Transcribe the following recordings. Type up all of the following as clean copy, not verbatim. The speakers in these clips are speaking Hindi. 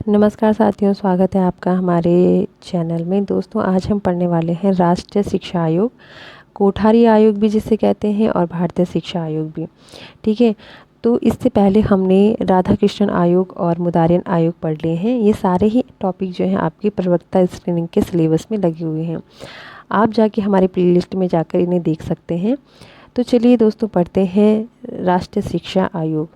नमस्कार साथियों, स्वागत है आपका हमारे चैनल में। दोस्तों, आज हम पढ़ने वाले हैं राष्ट्रीय शिक्षा आयोग, कोठारी आयोग भी जिसे कहते हैं, और भारतीय शिक्षा आयोग भी। ठीक है, तो इससे पहले हमने राधा कृष्णन आयोग और मुदारियन आयोग पढ़ लिए हैं। ये सारे ही टॉपिक जो हैं आपकी प्रवक्ता स्क्रीनिंग के सिलेबस में लगे हुए हैं। आप जाके हमारे प्लेलिस्ट में जाकर इन्हें देख सकते हैं। तो चलिए दोस्तों, पढ़ते हैं राष्ट्रीय शिक्षा आयोग।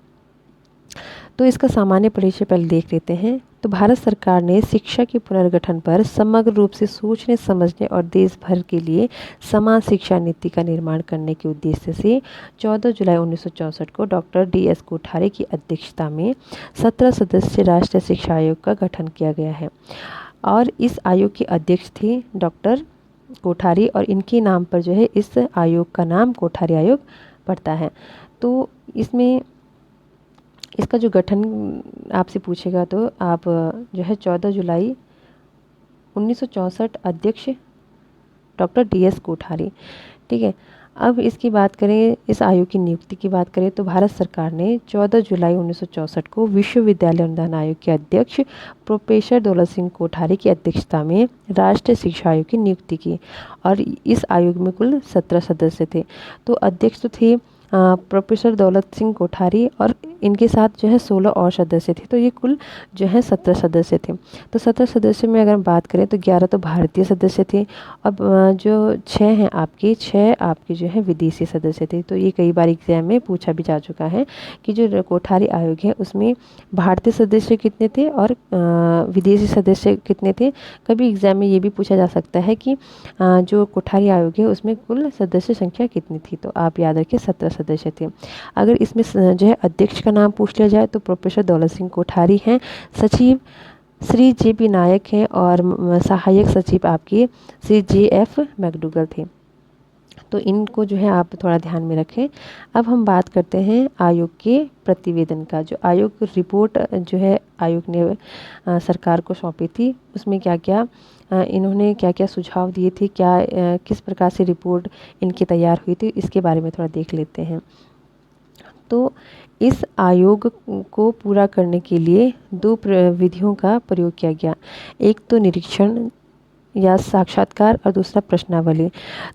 तो इसका सामान्य परिचय पहले देख लेते हैं। तो भारत सरकार ने शिक्षा के पुनर्गठन पर समग्र रूप से सोचने समझने और देश भर के लिए समान शिक्षा नीति का निर्माण करने के उद्देश्य से 14 जुलाई 1964 को डॉक्टर DS कोठारी की अध्यक्षता में 17 सदस्यीय राष्ट्रीय शिक्षा आयोग का गठन किया गया है। और इस आयोग के अध्यक्ष थे डॉक्टर कोठारी, और इनके नाम पर जो है इस आयोग का नाम कोठारी आयोग पड़ता है। तो इसमें इसका जो गठन आपसे पूछेगा तो आप जो है 14 जुलाई 1964 अध्यक्ष डॉक्टर DS कोठारी। ठीक है, अब इसकी बात करें, इस आयोग की नियुक्ति की बात करें तो भारत सरकार ने 14 जुलाई 1964 को विश्वविद्यालय अनुदान आयोग के अध्यक्ष प्रोफेसर दौलत सिंह कोठारी की अध्यक्षता में राष्ट्रीय शिक्षा आयोग की नियुक्ति की। और इस आयोग में कुल 17 सदस्य थे। तो अध्यक्ष तो थे प्रोफेसर दौलत सिंह कोठारी, और इनके साथ जो है 16 और सदस्य थे। तो ये कुल जो है 17 सदस्य थे। तो 17 सदस्य में अगर हम बात करें तो 11 तो भारतीय सदस्य थे। अब जो 6 हैं छः आपके जो है विदेशी सदस्य थे। तो ये कई बार एग्जाम में पूछा भी जा चुका है कि जो कोठारी आयोग है उसमें भारतीय सदस्य कितने थे और विदेशी सदस्य कितने थे। कभी एग्जाम में ये भी पूछा जा सकता है कि जो कोठारी आयोग है उसमें कुल सदस्य संख्या कितनी थी। तो आप याद रखिए 17 सदस्य थे। अगर इसमें जो है अध्यक्ष का नाम पूछ लिया जाए तो प्रोफेसर दौलत सिंह कोठारी हैं। सचिव श्री JP नायक हैं, और सहायक सचिव आपके श्री JF मैकडूगल थे। तो इनको जो है आप थोड़ा ध्यान में रखें। अब हम बात करते हैं आयोग के प्रतिवेदन का। जो आयोग रिपोर्ट जो है आयोग ने सरकार को सौंपी थी, उसमें क्या क्या इन्होंने क्या क्या सुझाव दिए थे, किस प्रकार से रिपोर्ट इनकी तैयार हुई थी, इसके बारे में थोड़ा देख लेते हैं। तो इस आयोग को पूरा करने के लिए दो विधियों का प्रयोग किया गया। एक तो निरीक्षण या साक्षात्कार, और दूसरा प्रश्नावली।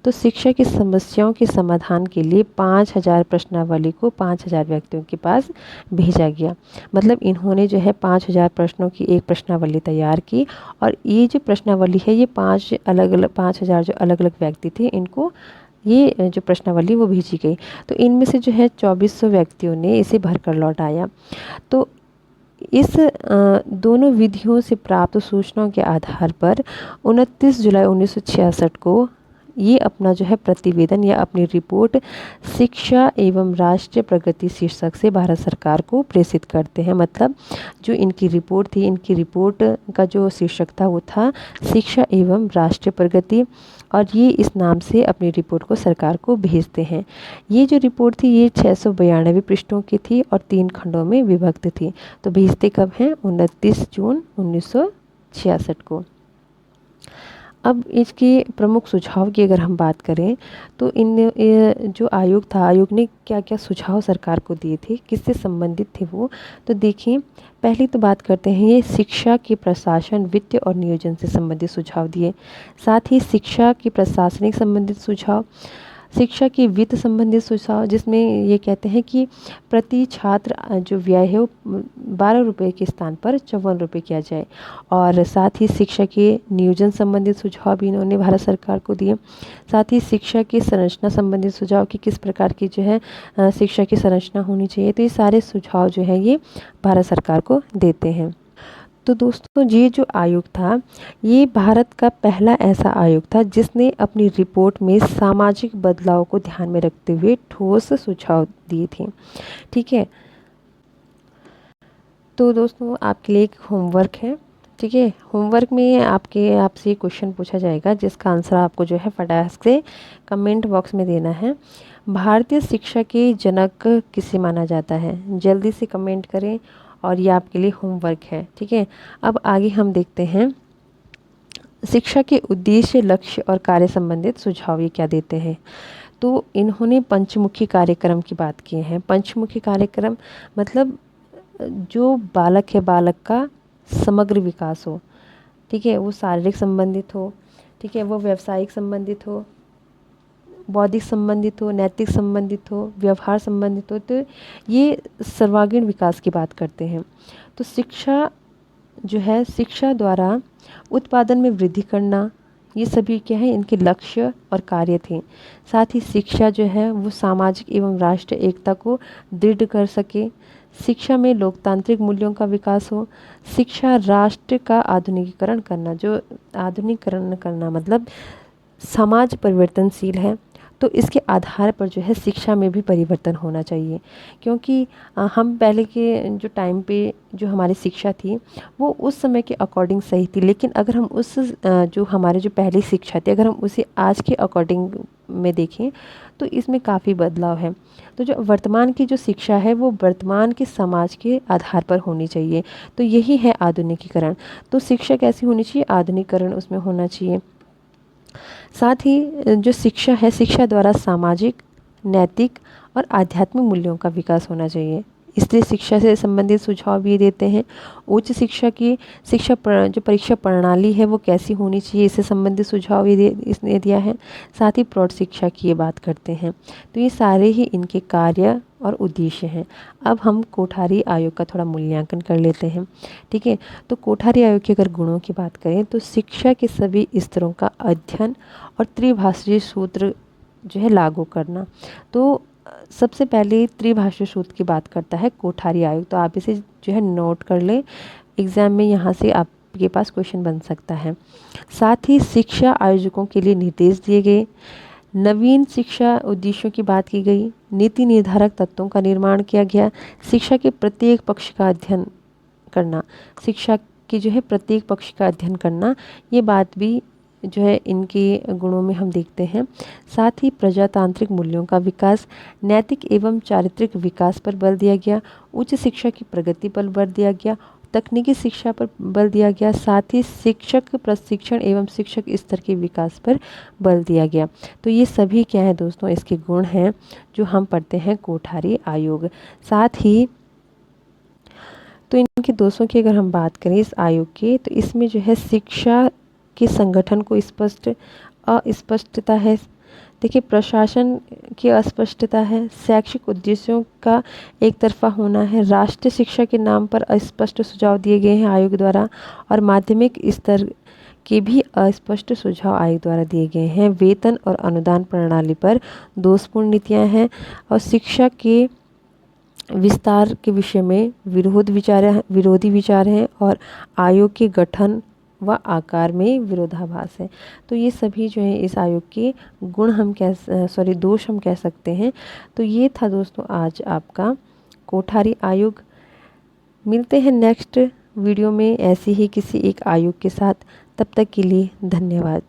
तो शिक्षा की समस्याओं के समाधान के लिए 5000 प्रश्नावली को 5000 व्यक्तियों के पास भेजा गया। मतलब इन्होंने जो है 5000 प्रश्नों की एक प्रश्नावली तैयार की, और ये जो प्रश्नावली है ये 5000 जो अलग अलग व्यक्ति थे इनको ये जो प्रश्नावली वो भेजी गई। तो इनमें से जो है 2400 व्यक्तियों ने इसे भरकर लौटाया। तो इस दोनों विधियों से प्राप्त सूचनाओं के आधार पर 29 जुलाई 1966 को ये अपना जो है प्रतिवेदन या अपनी रिपोर्ट शिक्षा एवं राष्ट्रीय प्रगति शीर्षक से भारत सरकार को प्रेषित करते हैं। मतलब जो इनकी रिपोर्ट थी, इनकी रिपोर्ट का जो शीर्षक था वो था शिक्षा एवं राष्ट्रीय प्रगति, और ये इस नाम से अपनी रिपोर्ट को सरकार को भेजते हैं। ये जो रिपोर्ट थी ये 692 पृष्ठों की थी और 3 खंडों में विभक्त थी। तो भेजते कब हैं? 29 जून 1966 को। अब इसके प्रमुख सुझाव की अगर हम बात करें तो जो आयोग था, आयोग ने क्या क्या सुझाव सरकार को दिए थे, किससे संबंधित थे वो। तो देखिए, पहली तो बात करते हैं ये शिक्षा के प्रशासन, वित्त और नियोजन से संबंधित सुझाव दिए। साथ ही शिक्षा की प्रशासनिक संबंधित सुझाव, शिक्षा की वित्त संबंधित सुझाव, जिसमें ये कहते हैं कि प्रति छात्र जो व्यय है वो 12 रुपये के स्थान पर 54 रुपये किया जाए। और साथ ही शिक्षा के नियोजन संबंधित सुझाव भी इन्होंने भारत सरकार को दिए। साथ ही शिक्षा की संरचना संबंधित सुझाव कि किस प्रकार की जो है शिक्षा की संरचना होनी चाहिए। तो ये सारे सुझाव जो है ये भारत सरकार को देते हैं। तो दोस्तों, ये जो आयोग था ये भारत का पहला ऐसा आयोग था जिसने अपनी रिपोर्ट में सामाजिक बदलाव को ध्यान में रखते हुए ठोस सुझाव दिए थे। ठीक है, तो दोस्तों आपके लिए एक होमवर्क है। ठीक है, होमवर्क में आपसे क्वेश्चन पूछा जाएगा जिसका आंसर आपको जो है फटाक से कमेंट बॉक्स में देना है। भारतीय शिक्षा के जनक किसे माना जाता है? जल्दी से कमेंट करें, और ये आपके लिए होमवर्क है। ठीक है, अब आगे हम देखते हैं शिक्षा के उद्देश्य, लक्ष्य और कार्य संबंधित सुझाव ये क्या देते हैं। तो इन्होंने पंचमुखी कार्यक्रम की बात की है। पंचमुखी कार्यक्रम मतलब जो बालक है, बालक का समग्र विकास हो, ठीक है, वो शारीरिक संबंधित हो, ठीक है, वो व्यावसायिक संबंधित हो, बौद्धिक संबंधित हो, नैतिक संबंधित हो, व्यवहार संबंधित हो, तो ये सर्वांगीण विकास की बात करते हैं। तो शिक्षा जो है, शिक्षा द्वारा उत्पादन में वृद्धि करना, ये सभी क्या है, इनके लक्ष्य और कार्य थे। साथ ही शिक्षा जो है वो सामाजिक एवं राष्ट्र एकता को दृढ़ कर सके, शिक्षा में लोकतांत्रिक मूल्यों का विकास हो, शिक्षा राष्ट्र का आधुनिकीकरण करना, जो आधुनिकीकरण करना मतलब समाज परिवर्तनशील है, तो इसके आधार पर जो है शिक्षा में भी परिवर्तन होना चाहिए। क्योंकि हम पहले के जो टाइम पे जो हमारी शिक्षा थी वो उस समय के अकॉर्डिंग सही थी, लेकिन अगर हम उस जो हमारे जो पहली शिक्षा थी अगर हम उसे आज के अकॉर्डिंग में देखें तो इसमें काफ़ी बदलाव है। तो जो वर्तमान की जो शिक्षा है वो वर्तमान के समाज के आधार पर होनी चाहिए, तो यही है आधुनिकीकरण। तो शिक्षा कैसी होनी चाहिए, आधुनिकीकरण उसमें होना चाहिए। साथ ही जो शिक्षा है, शिक्षा द्वारा सामाजिक, नैतिक और आध्यात्मिक मूल्यों का विकास होना चाहिए, इसलिए शिक्षा से संबंधित सुझाव भी देते हैं। उच्च शिक्षा की जो परीक्षा प्रणाली है वो कैसी होनी चाहिए, इससे संबंधित सुझाव भी इसने दिया है। साथ ही प्रौढ़ शिक्षा की ये बात करते हैं। तो ये सारे ही इनके कार्य और उद्देश्य हैं। अब हम कोठारी आयोग का थोड़ा मूल्यांकन कर लेते हैं, ठीक है। तो कोठारी आयोग के अगर गुणों की बात करें तो शिक्षा के सभी स्तरों का अध्ययन और त्रिभाषीय सूत्र जो है लागू करना। तो सबसे पहले त्रिभाषीय सूत्र की बात करता है कोठारी आयोग, तो आप इसे जो है नोट कर लें, एग्ज़ाम में यहाँ से आपके पास क्वेश्चन बन सकता है। साथ ही शिक्षा आयोजकों के लिए निर्देश दिए गए, नवीन शिक्षा उद्देश्यों की बात की गई, नीति निर्धारक तत्वों का निर्माण किया गया, शिक्षा के प्रत्येक पक्ष का अध्ययन करना, शिक्षा की जो है प्रत्येक पक्ष का अध्ययन करना, ये बात भी जो है इनके गुणों में हम देखते हैं। साथ ही प्रजातांत्रिक मूल्यों का विकास, नैतिक एवं चारित्रिक विकास पर बल दिया गया, उच्च शिक्षा की प्रगति पर बल दिया गया, तकनीकी शिक्षा पर बल दिया गया, साथ ही शिक्षक प्रशिक्षण एवं शिक्षक स्तर के विकास पर बल दिया गया। तो ये सभी क्या है दोस्तों, इसके गुण हैं जो हम पढ़ते हैं कोठारी आयोग। साथ ही तो इनके दोषों की अगर हम बात करें इस आयोग की, तो इसमें जो है शिक्षा के संगठन को अस्पष्टता है, देखिए प्रशासन की अस्पष्टता है, शैक्षिक उद्देश्यों का एक तरफा होना है, राष्ट्रीय शिक्षा के नाम पर अस्पष्ट सुझाव दिए गए हैं आयोग द्वारा, और माध्यमिक स्तर के भी अस्पष्ट सुझाव आयोग द्वारा दिए गए हैं। वेतन और अनुदान प्रणाली पर दोषपूर्ण नीतियाँ हैं, और शिक्षा के विस्तार के विषय में विरोधी विचार हैं, और आयोग के गठन व आकार में विरोधाभास है। तो ये सभी जो है इस आयोग के गुण हम दोष हम कह सकते हैं। तो ये था दोस्तों आज आपका कोठारी आयोग। मिलते हैं नेक्स्ट वीडियो में ऐसे ही किसी एक आयोग के साथ, तब तक के लिए धन्यवाद।